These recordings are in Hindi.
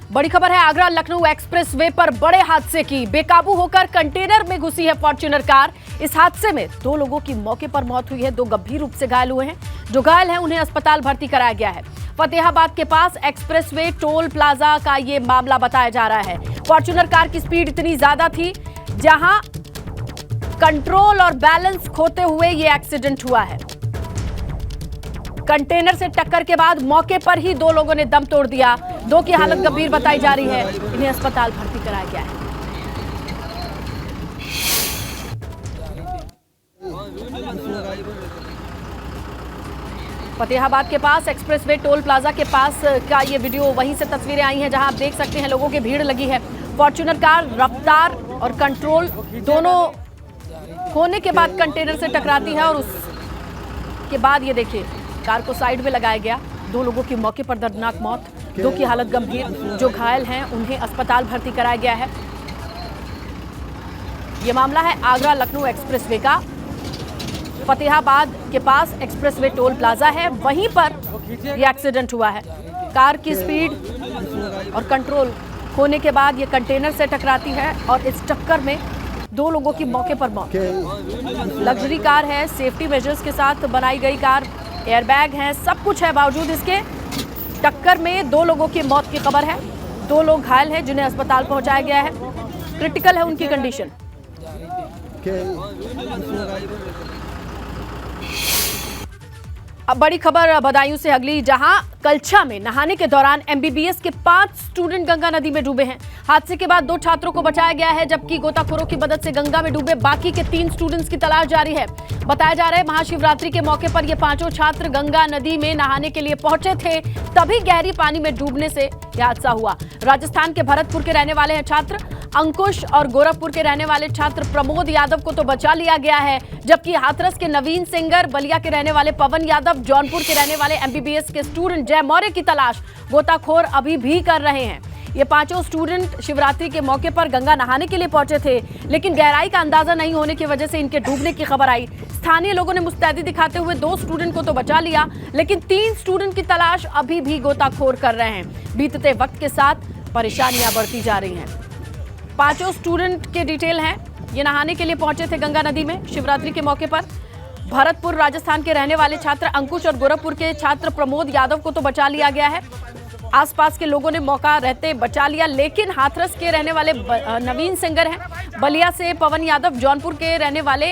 बड़ी खबर है आगरा लखनऊ एक्सप्रेसवे पर बड़े हादसे की। बेकाबू होकर कंटेनर में घुसी है फॉर्च्यूनर कार। इस हादसे में 2 लोगों की मौके पर मौत हुई है, 2 गंभीर रूप से घायल हुए हैं। जो घायल हैं उन्हें अस्पताल भर्ती कराया गया है। फतेहाबाद के पास एक्सप्रेसवे टोल प्लाजा का ये मामला बताया जा रहा है। फॉर्च्यूनर कार की स्पीड इतनी ज्यादा थी जहां कंट्रोल और बैलेंस खोते हुए ये एक्सीडेंट हुआ है। कंटेनर से टक्कर के बाद मौके पर ही 2 लोगों ने दम तोड़ दिया। 2 की हालत गंभीर बताई जा रही है, इन्हें अस्पताल भर्ती कराया गया है। फतेहाबाद के पास एक्सप्रेसवे टोल प्लाजा के पास का ये वीडियो, वहीं से तस्वीरें आई हैं जहां आप देख सकते हैं लोगों की भीड़ लगी है। फॉर्च्यूनर कार रफ्तार और कंट्रोल दोनों खोने के बाद कंटेनर से टकराती है और उसके बाद ये देखिए कार को साइड में लगाया गया। 2 लोगों की मौके पर दर्दनाक मौत, 2 की हालत गंभीर। जो घायल हैं उन्हें अस्पताल भर्ती कराया गया है। ये मामला है आगरा लखनऊ एक्सप्रेसवे का। फतेहाबाद के पास एक्सप्रेसवे टोल प्लाजा है, वहीं पर यह एक्सीडेंट हुआ है। कार की स्पीड और कंट्रोल खोने के बाद ये कंटेनर से टकराती है और इस टक्कर में 2 लोगों की मौके पर मौत। लग्जरी कार है, सेफ्टी मेजर्स के साथ बनाई गई कार, एयरबैग है, सब कुछ है। बावजूद इसके टक्कर में 2 लोगों की मौत की खबर है। 2 लोग घायल हैं जिन्हें अस्पताल पहुंचाया गया है। क्रिटिकल है उनकी कंडीशन। अब बड़ी खबर बदायूं से अगली, जहां कलछा में नहाने के दौरान एमबीबीएस के 5 स्टूडेंट गंगा नदी में डूबे हैं। हादसे के बाद 2 छात्रों को बचाया गया है, जबकि गोताखोरों की मदद से गंगा में डूबे बाकी के 3 स्टूडेंट्स की तलाश जारी है। बताया जा रहा है महाशिवरात्रि के मौके पर ये 5 छात्र गंगा नदी में नहाने के लिए पहुंचे थे, तभी गहरी पानी में डूबने से यह हादसा हुआ। राजस्थान के भरतपुर के रहने वाले हैं छात्र अंकुश और गोरखपुर के रहने वाले छात्र प्रमोद यादव को तो बचा लिया गया है, जबकि हाथरस के नवीन सिंगर, बलिया के रहने वाले पवन यादव, जौनपुर के रहने वाले एमबीबीएस के स्टूडेंट जय मौर्य की तलाश गोताखोर अभी भी कर रहे हैं। ये 5 स्टूडेंट शिवरात्रि के मौके पर गंगा नहाने के लिए पहुंचे थे, लेकिन गहराई का अंदाजा नहीं होने की वजह से इनके डूबने की खबर आई। स्थानीय लोगों ने मुस्तैदी दिखाते हुए 2 स्टूडेंट को तो बचा लिया, लेकिन 3 स्टूडेंट की तलाश अभी भी गोताखोर कर रहे हैं। बीतते वक्त के साथ परेशानियां बढ़ती जा रही हैं। 5 स्टूडेंट के डिटेल हैं। ये नहाने के लिए पहुंचे थे गंगा नदी में शिवरात्रि के मौके पर। भरतपुर राजस्थान के रहने वाले छात्र अंकुश और गोरखपुर के छात्र प्रमोद यादव को तो बचा लिया गया है। आसपास के लोगों ने मौका रहते बचा लिया, लेकिन हाथरस के रहने वाले नवीन सिंगर हैं, बलिया से पवन यादव, जौनपुर के रहने वाले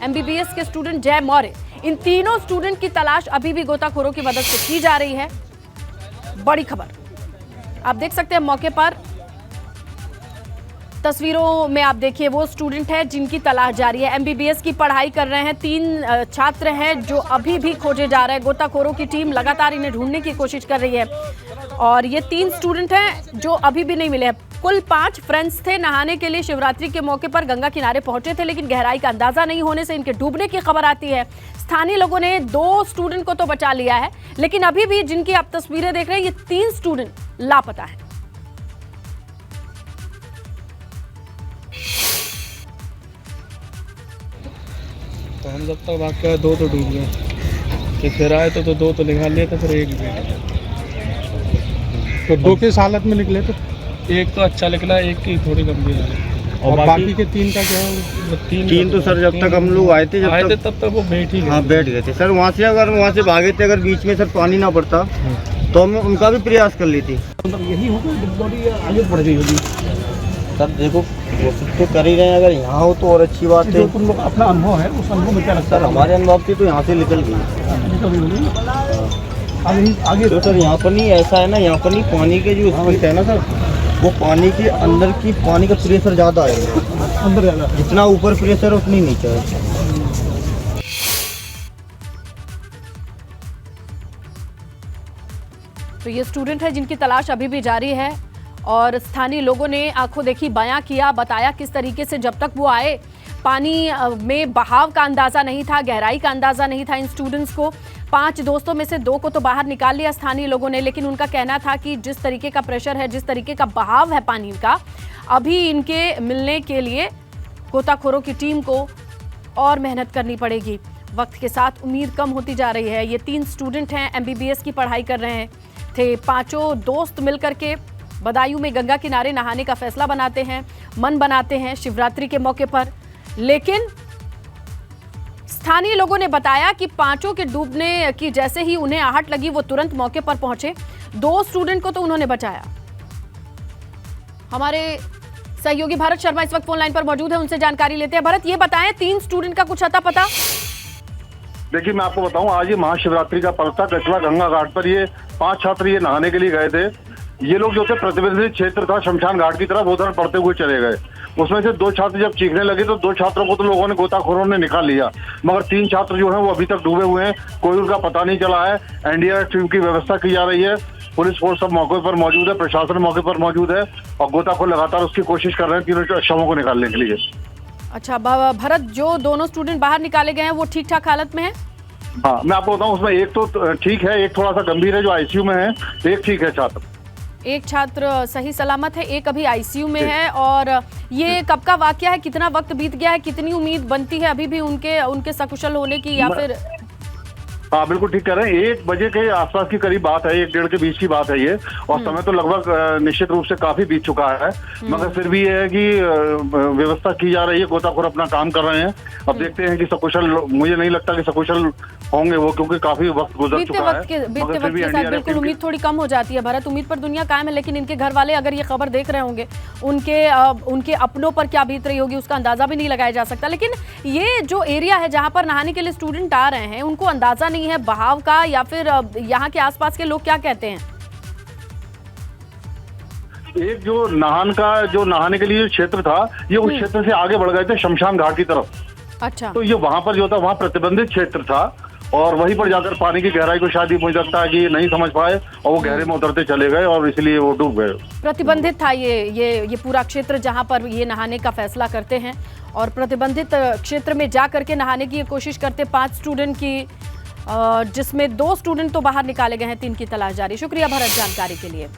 एमबीबीएस के स्टूडेंट जय मौर्य, इन तीनों स्टूडेंट की तलाश अभी भी गोताखोरों की मदद से की जा रही है। बड़ी खबर आप देख सकते हैं मौके पर तस्वीरों में, आप देखिए वो स्टूडेंट है जिनकी तलाश जारी है। एमबीबीएस की पढ़ाई कर रहे हैं। 3 छात्र हैं जो अभी भी खोजे जा रहे हैं। गोताखोरों की टीम लगातार इन्हें ढूंढने की कोशिश कर रही है और ये 3 स्टूडेंट हैं जो अभी भी नहीं मिले हैं। कुल 5 फ्रेंड्स थे, नहाने के लिए शिवरात्रि के मौके पर गंगा किनारे पहुंचे थे, लेकिन गहराई का अंदाजा नहीं होने से इनके डूबने की खबर आती है। स्थानीय लोगों ने 2 स्टूडेंट को तो बचा लिया है, लेकिन अभी भी जिनकी आप तस्वीरें देख रहे हैं, ये 3 स्टूडेंट लापता है। तो हम जब तक भाग के 2 तो डूब गए, कि फिर आए तो 2 तो निकाल लिए थे, फिर 1 भी। तो 2 किस हालत में निकले थे? 1 तो अच्छा निकला, 1 की थोड़ी गंभीर है। और बाकी के 3 का क्या है? 3 तो सर जब तक हम लोग आए थे तब तक वो बैठ ही गए। हाँ बैठ गए थे सर। वहाँ से अगर वहाँ से भागे थे, अगर बीच में सर पानी ना पड़ता तो हम उनका भी प्रयास कर ली थी। यही होगा बॉडी आगे बढ़ गई होगी सर। देखो कोशिश तो कर ही रहे हैं, अगर यहाँ हो तो और अच्छी बात है। जो तुम लोग अपना अनुभव है उस अनुभव में क्या लगता सर हमारे अनुभव से तो यहाँ से निकल गई आगे तो सर। यहाँ पर नहीं ऐसा है ना, यहाँ पर नहीं, पानी के जो स्पीड है ना सर, वो पानी के अंदर की पानी का प्रेशर ज़्यादा है अंदर ज़्यादा, जितना ऊपर प्रेशर है उतनी नीचे है। तो ये स्टूडेंट है जिनकी तलाश अभी भी जारी है और स्थानीय लोगों ने आंखों देखी बयां किया, बताया किस तरीके से जब तक वो आए पानी में बहाव का अंदाजा नहीं था, गहराई का अंदाजा नहीं था इन स्टूडेंट्स को। 5 दोस्तों में से 2 को तो बाहर निकाल लिया स्थानीय लोगों ने, लेकिन उनका कहना था कि जिस तरीके का प्रेशर है, जिस तरीके का बहाव है पानी का, अभी इनके मिलने के लिए गोताखोरों की टीम को और मेहनत करनी पड़ेगी। वक्त के साथ उम्मीद कम होती जा रही है। ये 3 स्टूडेंट हैं, एमबीबीएस की पढ़ाई कर रहे थे। 5 दोस्त मिलकर के बदायूं में गंगा किनारे नहाने का फैसला बनाते हैं, मन बनाते हैं शिवरात्रि के मौके पर। लेकिन स्थानीय लोगों ने बताया कि पांचों के डूबने की जैसे ही उन्हें आहट लगी वो तुरंत मौके पर पहुंचे। 2 स्टूडेंट को तो उन्होंने बचाया। हमारे सहयोगी भरत शर्मा इस वक्त फोन लाइन पर मौजूद है, उनसे जानकारी लेते हैं। भरत, ये बताएं 3 स्टूडेंट का कुछ अता पता? देखिए, मैं आपको बताऊं, आज ये महाशिवरात्रि का पर्व था। कचला गंगा घाट पर ये 5 छात्र ये नहाने के लिए गए थे। ये लोग जो थे प्रतिबंधित क्षेत्र था शमशान घाट की तरफ, उधर पढ़ते हुए चले गए। उसमें से 2 छात्र जब चीखने लगे तो 2 छात्रों को तो लोगों ने, गोताखोरों ने निकाल लिया, मगर 3 छात्र जो हैं वो अभी तक डूबे हुए हैं, कोई उनका पता नहीं चला है। एनडीआरएफ टीम की व्यवस्था की जा रही है, पुलिस फोर्स सब मौके पर मौजूद है, प्रशासन मौके पर मौजूद है और गोताखोर लगातार उसकी कोशिश कर रहे हैं तीनों शवों को निकालने के लिए। अच्छा भरत, जो दोनों स्टूडेंट बाहर निकाले गए हैं वो ठीक ठाक हालत में है? हाँ, मैं आपको बताऊं, उसमें एक तो ठीक है, एक थोड़ा सा गंभीर है जो आईसीयू में है, एक ठीक है छात्र। एक छात्र सही सलामत है, एक अभी आईसीयू में है। और ये कब का वाकया है, कितना वक्त बीत गया है, कितनी उम्मीद बनती है अभी भी उनके सकुशल होने की, या फिर? हाँ, बिल्कुल ठीक कह रहे हैं। 1 बजे के आसपास की करीब बात है, 1-1:30 के बीच की बात है ये, और समय तो लगभग निश्चित रूप से काफी बीत चुका है, मगर फिर भी ये है कि व्यवस्था की जा रही है, गोताखोर अपना काम कर रहे हैं। अब देखते हैं कि सकुशल, मुझे नहीं लगता कि सकुशल होंगे वो, क्योंकि काफी वक्त गुजर चुका है। बीते वक्त के साथ बिल्कुल उम्मीद थोड़ी कम हो जाती है भरत। उम्मीद पर दुनिया कायम है, लेकिन इनके घर वाले अगर ये खबर देख रहे होंगे, उनके अपनों पर क्या बीत रही होगी उसका अंदाजा भी नहीं लगाया जा सकता। लेकिन ये जो एरिया है जहां पर नहाने के लिए स्टूडेंट आ रहे हैं, उनको अंदाजा नहीं है बहाव का, या फिर यहाँ के आसपास के लोग क्या कहते हैं? एक जो नहाने के लिए जो क्षेत्र था, ये उस क्षेत्र से आगे बढ़ गए थे शमशान घाट की तरफ। अच्छा। तो ये वहां पर जो था, वहां प्रतिबंधित क्षेत्र था और वहीं पर जाकर पानी की गहराई को शायद मुझे लगता है कि ये नहीं समझ पाए और वो गहरे में उतरते चले गए और इसलिए वो डूब गए। प्रतिबंधित था ये पूरा क्षेत्र जहां पर ये नहाने का फैसला करते हैं, और प्रतिबंधित क्षेत्र में जा करके नहाने की ये कोशिश करते 5 स्टूडेंट की, जिसमें 2 स्टूडेंट तो बाहर निकाले गए हैं, 3 की तलाश जारी। शुक्रिया भरत जानकारी के लिए।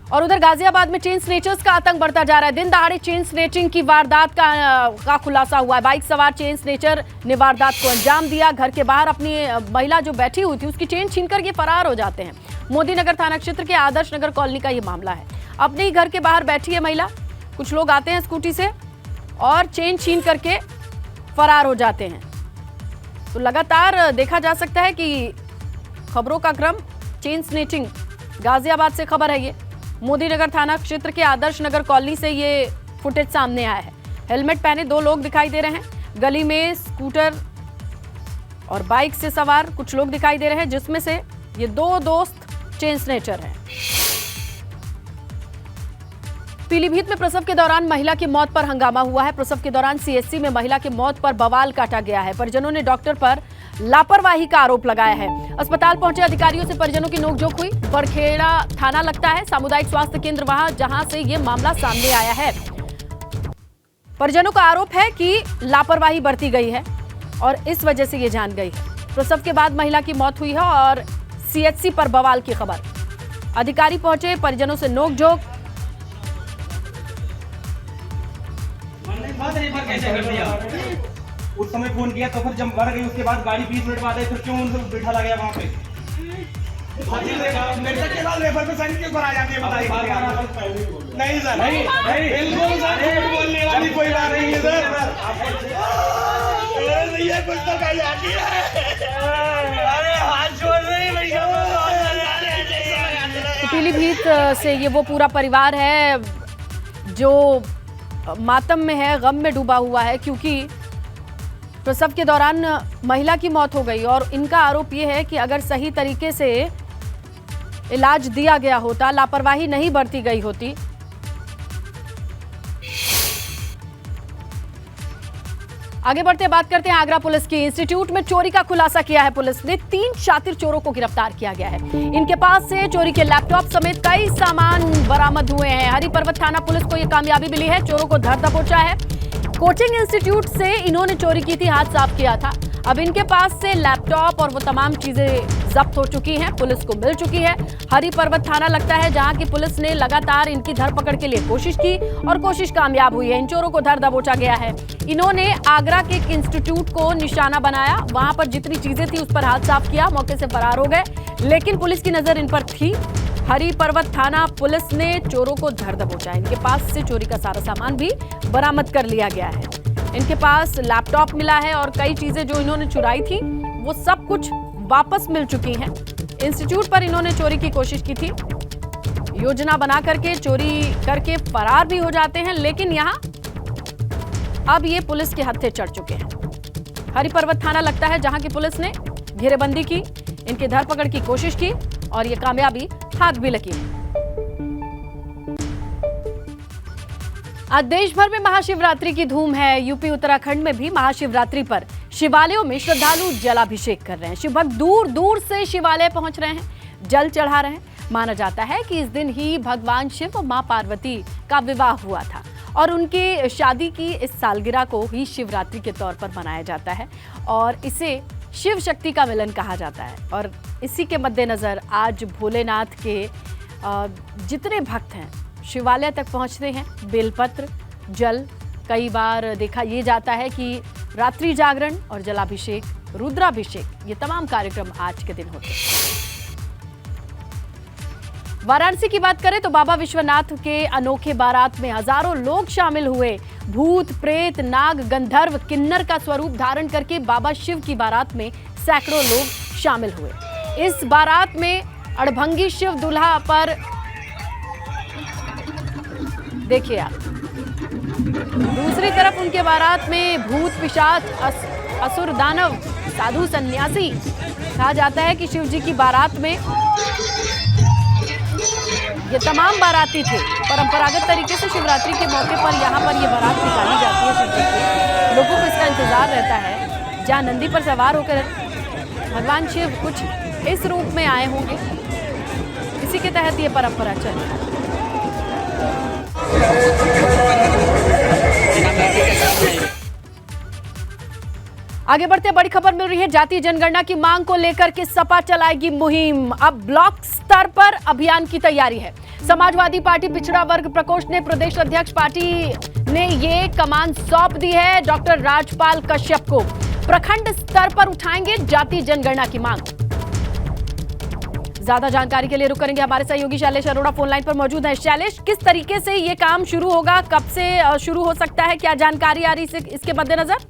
और उधर गाजियाबाद में चेन स्नेचर्स का आतंक बढ़ता जा रहा है। दिन दहाड़े चेन स्नेचिंग की वारदात का खुलासा हुआ है। बाइक सवार चेन स्नेचर ने वारदात को अंजाम दिया। घर के बाहर अपनी महिला जो बैठी हुई थी उसकी चेन छीनकर ये फरार हो जाते हैं। मोदी नगर थाना क्षेत्र के आदर्श नगर कॉलोनी का ये मामला है। अपने ही घर के बाहर बैठी है महिला, कुछ लोग आते हैं स्कूटी से और चेन छीन करके फरार हो जाते हैं। तो लगातार देखा जा सकता है कि खबरों का क्रम, चेन स्नेचिंग, गाजियाबाद से खबर है। ये मोदी नगर थाना क्षेत्र के आदर्श नगर कॉलोनी से ये फुटेज सामने आया है। हेलमेट पहने 2 लोग दिखाई दे रहे हैं। गली में स्कूटर और बाइक से सवार कुछ लोग दिखाई दे रहे हैं, जिसमें से ये 2 दोस्त चेन स्नेचर हैं। पीलीभीत में प्रसव के दौरान महिला की मौत पर हंगामा हुआ है। प्रसव के दौरान सीएचसी में महिला की मौत पर बवाल काटा गया है। परिजनों ने डॉक्टर पर लापरवाही का आरोप लगाया है। अस्पताल पहुंचे अधिकारियों से परिजनों की नोकझोंक हुई। बरखेड़ा थाना लगता है सामुदायिक स्वास्थ्य केंद्र वहां, जहां से ये मामला सामने आया है। परिजनों का आरोप है कि लापरवाही बरती गई है और इस वजह से ये जान गई है। प्रसव के बाद महिला की मौत हुई है और सीएचसी पर बवाल की खबर। अधिकारी पहुंचे, परिजनों से नोकझोंक। कैसे कर दिया? उस समय फोन किया तो फिर जब मर गई उसके बाद गाड़ी 20 मिनट बाद आई, फिर क्यों उनको बैठा लगा वहाँ पे? मेरे से केवल लेबर पे साइन क्यों करा जाती है बताइए? नहीं सर, नहीं बिल्कुल सर, झूठ बोलने वाली कोई बात नहीं है सर। ये कुछ तो कही जाती है। अरे हाथ छोड़ रही भैया। पीलीभीत से ये वो पूरा परिवार है जो मातम में है, गम में डूबा हुआ है, क्योंकि प्रसव के दौरान महिला की मौत हो गई। और इनका आरोप ये है कि अगर सही तरीके से इलाज दिया गया होता, लापरवाही नहीं बरती गई होती, आगे बढ़ते बात करते हैं आगरा पुलिस की। इंस्टीट्यूट में चोरी का खुलासा किया है पुलिस ने। 3 शातिर चोरों को गिरफ्तार किया गया है। इनके पास से चोरी के लैपटॉप समेत कई सामान बरामद हुए हैं। हरि पर्वत थाना पुलिस को यह कामयाबी मिली है। चोरों को धर दबोचा है। कोचिंग इंस्टीट्यूट से इन्होंने चोरी की थी, हाथ साफ किया था। अब इनके पास से लैपटॉप और वो तमाम चीजें जब्त हो चुकी हैं, पुलिस को मिल चुकी है। हरि पर्वत थाना लगता है जहां की पुलिस ने लगातार इनकी धरपकड़ के लिए कोशिश की और कोशिश कामयाब हुई है। इन चोरों को धर दबोचा गया है। इन्होंने आगरा के एक इंस्टीट्यूट को निशाना बनाया, वहां पर जितनी चीजें थी उस पर हाथ साफ किया, मौके से फरार हो गए। लेकिन पुलिस की नजर इन पर थी हरि पर्वत थाना पुलिस ने चोरों को धर दबोचा। इनके पास से चोरी का सारा सामान भी बरामद कर लिया गया है। इनके पास लैपटॉप मिला है और कई चीजें जो इन्होंने चुराई थी वो सब कुछ वापस मिल चुकी हैं। इंस्टीट्यूट पर इन्होंने चोरी की कोशिश की थी, योजना बना करके चोरी करके फरार भी हो जाते हैं, लेकिन यहां अब ये पुलिस के हत्थे चढ़ चुके हैं। हरि पर्वत थाना लगता है जहां की पुलिस ने घेरेबंदी की, इनकी धरपकड़ की कोशिश की और ये कामयाबी हाथ भी लगी। आज देश भर में महाशिवरात्रि की धूम है। यूपी उत्तराखंड में भी महाशिवरात्रि पर शिवालयों में श्रद्धालु जलाभिषेक कर रहे हैं। शिव भक्त दूर दूर से शिवालय पहुंच रहे हैं, जल चढ़ा रहे हैं। माना जाता है कि इस दिन ही भगवान शिव और मां पार्वती का विवाह हुआ था और उनकी शादी की इस सालगिरह को ही शिवरात्रि के तौर पर मनाया जाता है और इसे शिव शक्ति का मिलन कहा जाता है। और इसी के मद्देनजर आज भोलेनाथ के जितने भक्त हैं शिवालय तक पहुंचते हैं। बेलपत्र, जल, कई बार देखा ये जाता है कि रात्रि जागरण और जलाभिषेक, रुद्राभिषेक, ये तमाम कार्यक्रम आज के दिन होते हैं। वाराणसी की बात करें तो बाबा विश्वनाथ के अनोखे बारात में हजारों लोग शामिल हुए। भूत, प्रेत, नाग, गंधर्व, किन्नर का स्वरूप धारण करके बाबा शिव की बारात में सैकड़ों लोग शामिल हुए। इस बारात में अड़भंगी शिव दूल्हा पर देखिए आप, दूसरी तरफ उनके बारात में भूत, पिशाच, असुर, दानव, साधु, सन्यासी। कहा जाता है कि शिव जी की बारात में ये तमाम बाराती थे। परंपरागत तरीके से शिवरात्रि के मौके पर यहाँ पर ये बारात निकाली जाती है शिव जी की। लोगों को इसका इंतजार रहता है। जहाँ नंदी पर सवार होकर भगवान शिव कुछ इस रूप में आए होंगे, इसी के तहत ये परंपरा चल रही है। आगे बढ़ते बड़ी खबर मिल रही है। जातीय जनगणना की मांग को लेकर के सपा चलाएगी मुहिम। अब ब्लॉक स्तर पर अभियान की तैयारी है। समाजवादी पार्टी पिछड़ा वर्ग प्रकोष्ठ ने प्रदेश अध्यक्ष पार्टी ने ये कमान सौंप दी है डॉक्टर राजपाल कश्यप को। प्रखंड स्तर पर उठाएंगे जातीय जनगणना की मांग। ज्यादा जानकारी के लिए रुक करेंगे हमारे सहयोगी शैलेश अरोड़ा फोन लाइन पर मौजूद है। शैलेश, किस तरीके से ये काम शुरू होगा, कब से शुरू हो सकता है, क्या जानकारी आ रही है इसके मद्देनजर?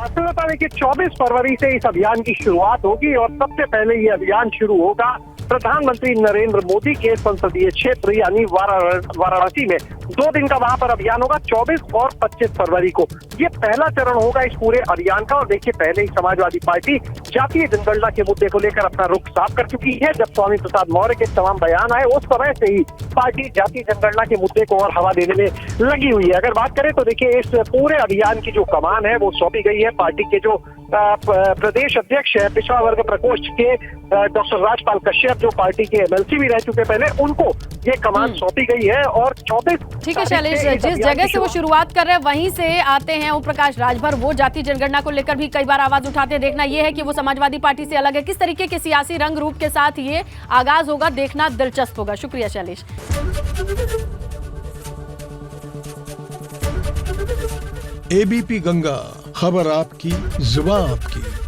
देखिए 24 फरवरी से इस अभियान की शुरुआत होगी और सबसे पहले ये अभियान शुरू होगा प्रधानमंत्री नरेंद्र मोदी के संसदीय क्षेत्र यानी वाराणसी में। 2 दिन का वहां पर अभियान होगा, 24 और 25 फरवरी को। ये पहला चरण होगा इस पूरे अभियान का। और देखिए पहले ही समाजवादी पार्टी जातीय जनगणना के मुद्दे को लेकर अपना रुख साफ कर चुकी है। जब स्वामी प्रसाद मौर्य के तमाम बयान आए उस समय से ही पार्टी जातीय जनगणना के मुद्दे को और हवा देने में लगी हुई है। अगर बात करें तो देखिए इस पूरे अभियान की जो कमान है वो सौंपी गई है पार्टी के जो प्रदेश अध्यक्ष है पिछड़ा वर्ग प्रकोष्ठ के डॉक्टर राजपाल कश्यप, जो पार्टी के एमएलसी भी रह चुके पहले, उनको ये कमान सौंपी गई है। और 24 ठीक है शैलेश, जिस जगह से वो शुरुआत कर रहे हैं वहीं से आते हैं ओम प्रकाश राजभर। वो जातीय जनगणना को लेकर भी कई बार आवाज उठाते, देखना ये है कि वो समाजवादी पार्टी से अलग है। किस तरीके के सियासी रंग रूप के साथ ये आगाज होगा, देखना दिलचस्प होगा। शुक्रिया शैलेश। एबीपी गंगा, खबर आपकी, जुबान आपकी।